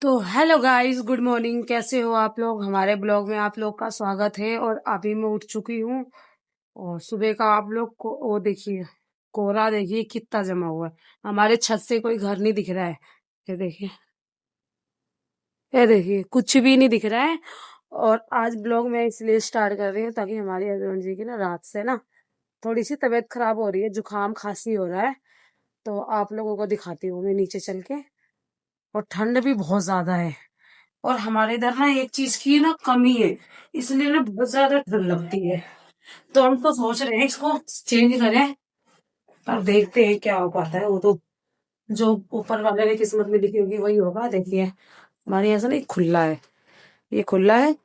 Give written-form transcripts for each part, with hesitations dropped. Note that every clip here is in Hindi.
तो हेलो गाइस, गुड मॉर्निंग। कैसे हो आप लोग? हमारे ब्लॉग में आप लोग का स्वागत है। और अभी मैं उठ चुकी हूँ। और सुबह का आप लोग को वो देखिए, कोहरा देखिए कितना जमा हुआ है। हमारे छत से कोई घर नहीं दिख रहा है। ये देखिए, ये देखिए कुछ भी नहीं दिख रहा है। और आज ब्लॉग मैं इसलिए स्टार्ट कर रही हूँ ताकि हमारी हस्बैंड जी की ना रात से ना थोड़ी सी तबीयत खराब हो रही है, जुकाम खांसी हो रहा है। तो आप लोगों को दिखाती हूँ मैं नीचे चल के। और ठंड भी बहुत ज्यादा है। और हमारे इधर ना एक चीज की ना कमी है, इसलिए ना बहुत ज्यादा ठंड लगती है। तो हम तो सोच रहे हैं इसको चेंज करें, पर देखते हैं क्या हो पाता है। वो तो जो ऊपर वाले ने किस्मत में लिखी होगी वही होगा। देखिए, हमारे यहाँ से ना ये खुला है, ये खुला है।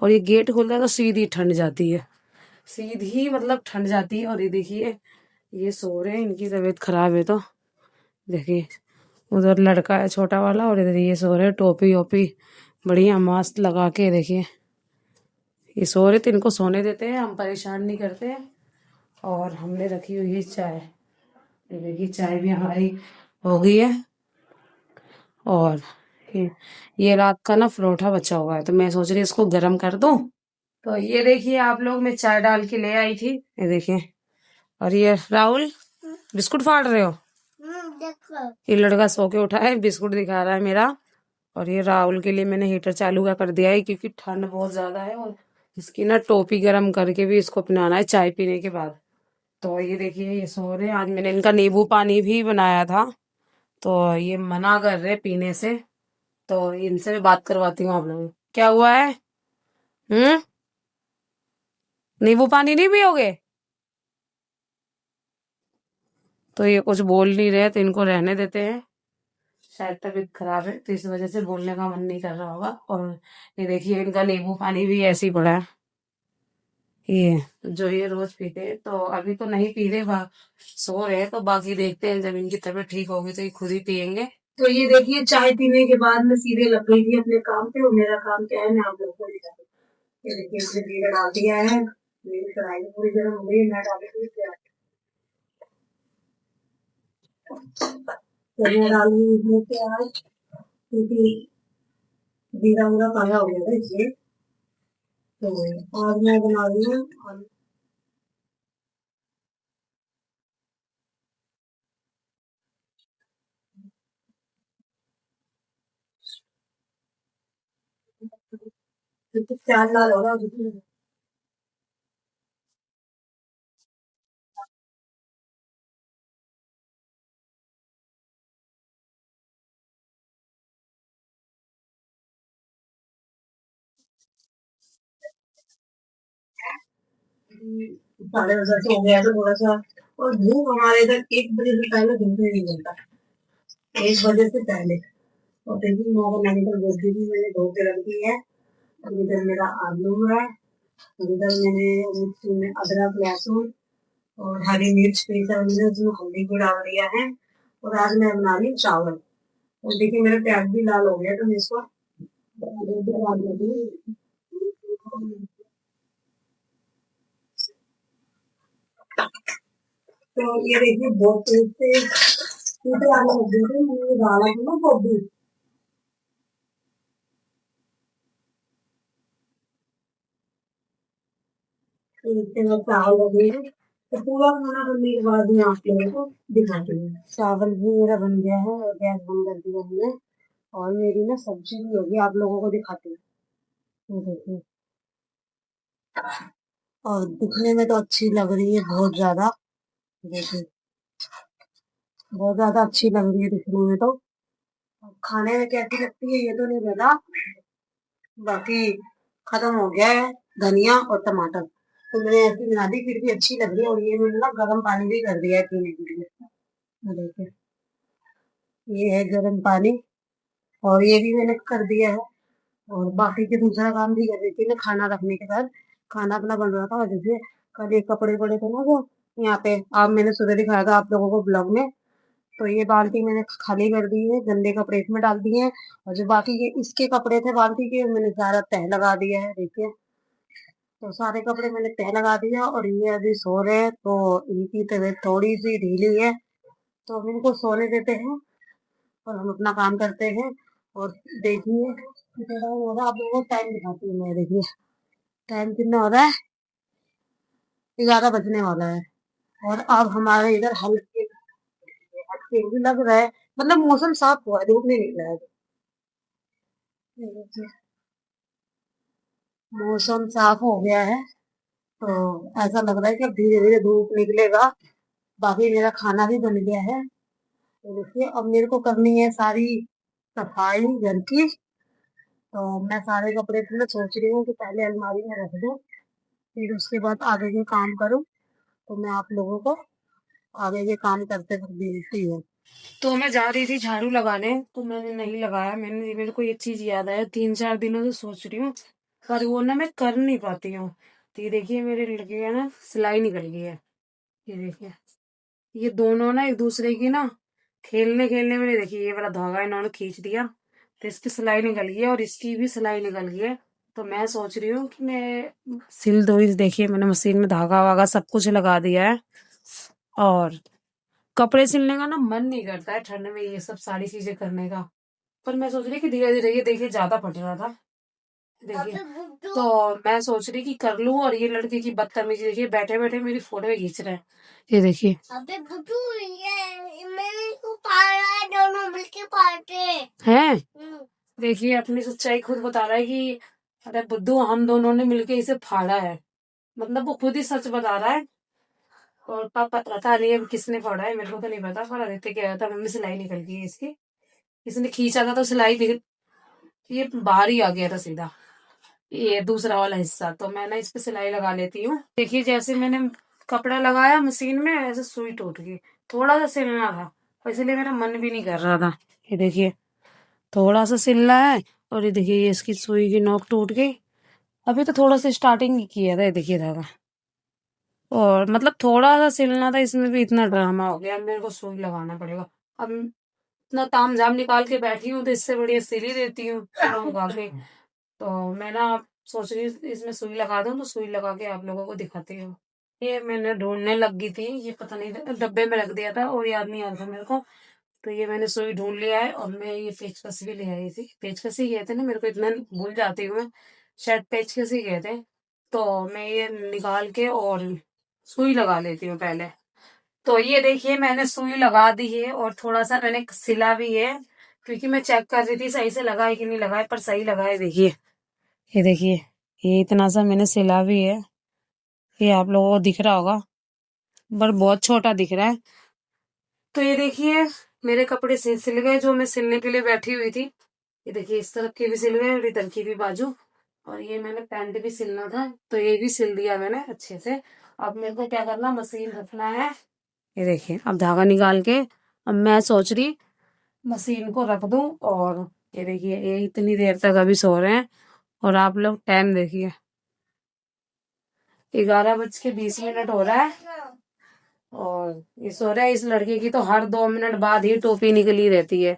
और ये गेट खुलता है तो सीधी ठंड जाती है, सीधी मतलब ठंड जाती है। और ये देखिए, ये सो रहे हैं, इनकी तबीयत खराब है। तो देखिए, उधर लड़का है छोटा वाला, और इधर ये सो रहे हैं टोपी ओपी बढ़िया मस्त लगा के। देखिए, ये सो रहे थे, इनको सोने देते हैं, हम परेशान नहीं करते हैं। और हमने रखी हुई है चाय। ये देखिए, चाय भी हमारी हो गई है। और ये ये रात का ना परोठा बचा हुआ है, तो मैं सोच रही हूँ इसको गर्म कर दूं। तो ये देखिए आप लोग, मैं चाय डाल के ले आई थी, ये देखिए। और ये राहुल बिस्कुट फाड़ रहे हो? देखो, ये लड़का सो के उठा है, बिस्कुट दिखा रहा है मेरा। और ये राहुल के लिए मैंने हीटर चालू का कर दिया है, क्योंकि ठंड बहुत ज्यादा है। और इसकी ना टोपी गर्म करके भी इसको पिलाना है चाय पीने के बाद। तो ये देखिए, ये सो रहे हैं। आज मैंने इनका नींबू पानी भी बनाया था, तो ये मना कर रहे पीने से। तो इनसे भी बात करवाती हूँ आप लोग। क्या हुआ है? हम्म, नींबू पानी नहीं पियोगे? तो ये कुछ बोल नहीं रहे, तो इनको रहने देते हैं। शायद तबीयत खराब है तो इस वजह से बोलने का मन नहीं कर रहा होगा। और ये देखिए, इनका नींबू पानी भी ऐसे ही पड़ा है, ये जो ये रोज पीते हैं। तो अभी तो नहीं पी रहे, सो रहे हैं। तो बाकी देखते हैं, जब इनकी तबीयत ठीक होगी तो ये खुद ही पियेंगे। तो ये देखिए, चाय पीने के बाद मैं सीधे लग गई थी अपने काम पे। और मेरा काम क्या है मैं आप लोगों को दिखा दूं। ये देखिए, मैंने जीरा डाल दिया है, मेरी कढ़ाई में पूरी गर्म हो गई है, मैं डालूंगी प्याज। तो मैं डालूंगी इसमें प्याज, क्योंकि जीरा पूरा काला हो गया था इसलिए। तो आज मैं बना रही हूँ आलू। क्योंकि प्याज लाल हो रहा है। साढ़े 10 हो गया तो थोड़ा सा। और धूप हमारे इधर 1 बजे से पहले धूप ही नहीं मिलता, 1 बजे से पहले। और देखिए, मैंने गोभी भी मैंने धो के रख दी है। और इधर मेरा आलू है। और इधर मैंने मिक्सी में अदरक लहसुन और हरी मिर्च पीस कर मैंने उसमें हल्दी भी डाल दिया है। और आज मैं बना रही हूँ चावल। और देखिए, मेरा प्याज भी लाल हो गया तो मैं इसको डाल देती हूँ। तो ये देखिए, बहुत तेज से सीधे आने लग गई थी, मैंने डाला था ना गोभी। तो इसके बाद चावल लगे हैं। तो पूरा खाना बनने के बाद मैं आप लोगों को दिखाती हूँ। चावल भी मेरा बन गया है और गैस बंद कर दिया हमने। और मेरी ना सब्जी भी होगी, आप लोगों को दिखाती हूँ। ये देखिए, और दिखने में तो अच्छी लग रही है बहुत ज्यादा। देखिए, बहुत ज्यादा अच्छी लग रही है दिखने में। तो अब खाने में कैसी लगती है ये तो नहीं पता। बाकी खत्म हो गया है धनिया और टमाटर, तो मैंने ऐसी बना दी, फिर भी अच्छी लग रही है। और ये मैंने ना गर्म पानी भी कर दिया है पीने के लिए। ये देखिए, ये है गर्म पानी। और ये भी मैंने कर दिया है। और बाकी के दूसरा काम भी कर रही थी मैं खाना रखने के बाद। खाना अपना बन रहा था, और जैसे कल ये कपड़े पड़े थे ना जो यहाँ पे, आप मैंने सुबह दिखाया था आप लोगों को ब्लॉग में। तो ये बाल्टी मैंने खाली कर दी है, गंदे कपड़े इसमें डाल दिए हैं। और जो बाकी के इसके कपड़े थे बाल्टी के, मैंने सारा तह लगा दिया है। देखिए, तो सारे कपड़े मैंने तह लगा दिया। और ये अभी सो रहे हैं, तो इनकी तबीयत थोड़ी सी ढीली है, तो हम इनको सोने देते हैं और हम अपना काम करते हैं। और देखिए कितना टाइम हो रहा है, आप लोगों को टाइम दिखाती हूँ मैं। देखिए टाइम कितना हो रहा है, 11 बजने वाला है। और अब हमारे इधर हल्के हल्के भी लग रहा है, मतलब मौसम साफ हुआ है, धूप नहीं निकला है। ये देखिए, मौसम साफ हो गया है, तो ऐसा लग रहा है कि अब धीरे धीरे धूप निकलेगा। बाकी मेरा खाना भी बन गया है। तो देखिए अब मेरे को करनी है सारी सफाई घर की। तो मैं सारे कपड़े फिर मैं सोच रही हूँ कि पहले अलमारी में रख दूँ, फिर उसके बाद आगे के काम करूँ। तो मैं आप लोगों को आगे के काम करते वक्त मिलती हूँ। तो मैं जा रही थी झाड़ू लगाने, तो मैंने नहीं लगाया। मेरे को ये चीज याद आया, 3-4 दिनों से सोच रही हूँ, पर वो ना मैं कर नहीं पाती हूँ। तो ये देखिए मेरे लड़के का ना सिलाई निकल गई है। ये देखिए, ये दोनों ना एक दूसरे की ना खेलने खेलने में, देखिए ये वाला धागा इन्होंने खींच दिया, तो इसकी सिलाई निकल गई है और इसकी भी सिलाई निकल गई है। तो मैं सोच रही हूँ कि मैं सिल दो। इस देखिए मैंने मशीन में धागा वागा सब कुछ लगा दिया है। और कपड़े सिलने का ना मन नहीं करता है ठंड में ये सब सारी चीजें करने का। पर मैं सोच रही कि धीरे धीरे, ये देखिए ज्यादा फट रहा था, देखिए। तो मैं सोच रही कि कर लूं। और ये लड़के की बदतमीजी देखिए, बैठे बैठे मेरी फोटो खींच रहे हैं। ये देखिए, अबे बुद्धू, ये मेरे को पाल रहा है, दोनों मिलके पालते हैं। देखिए अपनी सच्चाई खुद बता रहा है कि अरे बुद्धू, हम दोनों ने मिलके इसे फाड़ा है। मतलब वो खुद ही सच बता रहा है। और पापा पता नहीं अब किसने फाड़ा है, मेरे को तो नहीं पता। पर आदित्य कह रहा था मम्मी सिलाई निकल गई है इसकी। इसने खींचा था तो सिलाई ये बाहर ही आ गया था सीधा, ये दूसरा वाला हिस्सा। तो मैं ना इस पे सिलाई लगा लेती हूँ। देखिए जैसे मैंने कपड़ा लगाया मशीन में, ऐसे सुई टूट गई। थोड़ा सा सिलना था, और इसलिए मेरा मन भी नहीं कर रहा था। ये देखिए थोड़ा सा सिलना है, और ये देखिए ये इसकी सुई की नोक टूट गई। अभी तो थोड़ा सा स्टार्टिंग ही किया था, ये देखिए धागा। और मतलब थोड़ा सा सिलना था, इसमें भी इतना ड्रामा हो गया। अब मेरे को सुई लगाना पड़ेगा। अब इतना ताम झाम निकाल के बैठी हूँ, तो इससे बढ़िया सिल ही देती हूँ लगा के। तो मैं ना सोच रही हूँ इसमें सुई लगा दूँ, तो सुई लगा के आप लोगों को दिखाती हूँ। ये मैंने ढूंढने लग गई थी, ये पता नहीं डब्बे में रख दिया था और याद नहीं आ रहा था मेरे को। तो ये मैंने सुई ढूंढ लिया है, और मैं ये पेचकस भी ले आई थी। पेचकस ही गए थे ना, मेरे को इतना भूल जाती हूँ मैं, शायद पेचकस ही गए थे। तो मैं ये निकाल के और सुई लगा लेती हूँ पहले। तो ये देखिए मैंने सुई लगा दी है, और थोड़ा सा मैंने सिला भी है, क्योंकि मैं चेक कर रही थी सही से लगा है कि नहीं लगा है। पर सही लगा है, देखिए। ये देखिए ये इतना सा मैंने सिला भी है, ये आप लोगों को दिख रहा होगा, पर बहुत छोटा दिख रहा है। तो ये देखिए मेरे कपड़े सिल गए, जो मैं सिलने के लिए बैठी हुई थी। ये देखिए इस तरफ के भी सिल गए और इधर की भी बाजू। और ये मैंने पैंट भी सिलना था, तो ये भी सिल दिया मैंने अच्छे से। अब मेरे को क्या करना, मशीन रखना है। ये देखिए अब धागा निकाल के, अब मैं सोच रही मशीन को रख दूं। और ये देखिए ये इतनी देर तक अभी सो रहे हैं, और आप लोग टाइम देखिए, 11:20 हो रहा है। और ये सो रहा है। इस लड़के की तो हर 2 मिनट बाद ही टोपी निकली रहती है।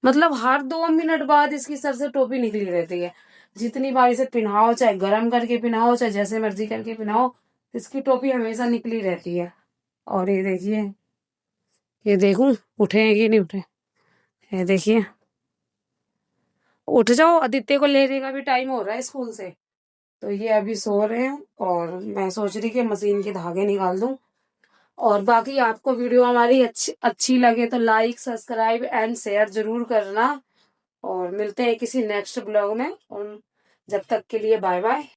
मतलब हर 2 मिनट बाद इसकी सर से टोपी निकली रहती है। जितनी बार इसे पिन्हाओ, चाहे गर्म करके पिन्हाओ, चाहे जैसे मर्जी करके पिन्हाओ, इसकी टोपी हमेशा निकली रहती है। और ये देखिए, ये देखूं उठे हैं कि नहीं उठे। ये देखिए, उठ जाओ, आदित्य को लेने का भी टाइम हो रहा है स्कूल से। तो ये अभी सो रहे हैं, और मैं सोच रही कि मशीन के धागे निकाल दूं। और बाकी आपको वीडियो हमारी अच्छी अच्छी लगे तो लाइक, सब्सक्राइब एंड शेयर जरूर करना। और मिलते हैं किसी नेक्स्ट ब्लॉग में, और जब तक के लिए बाय बाय।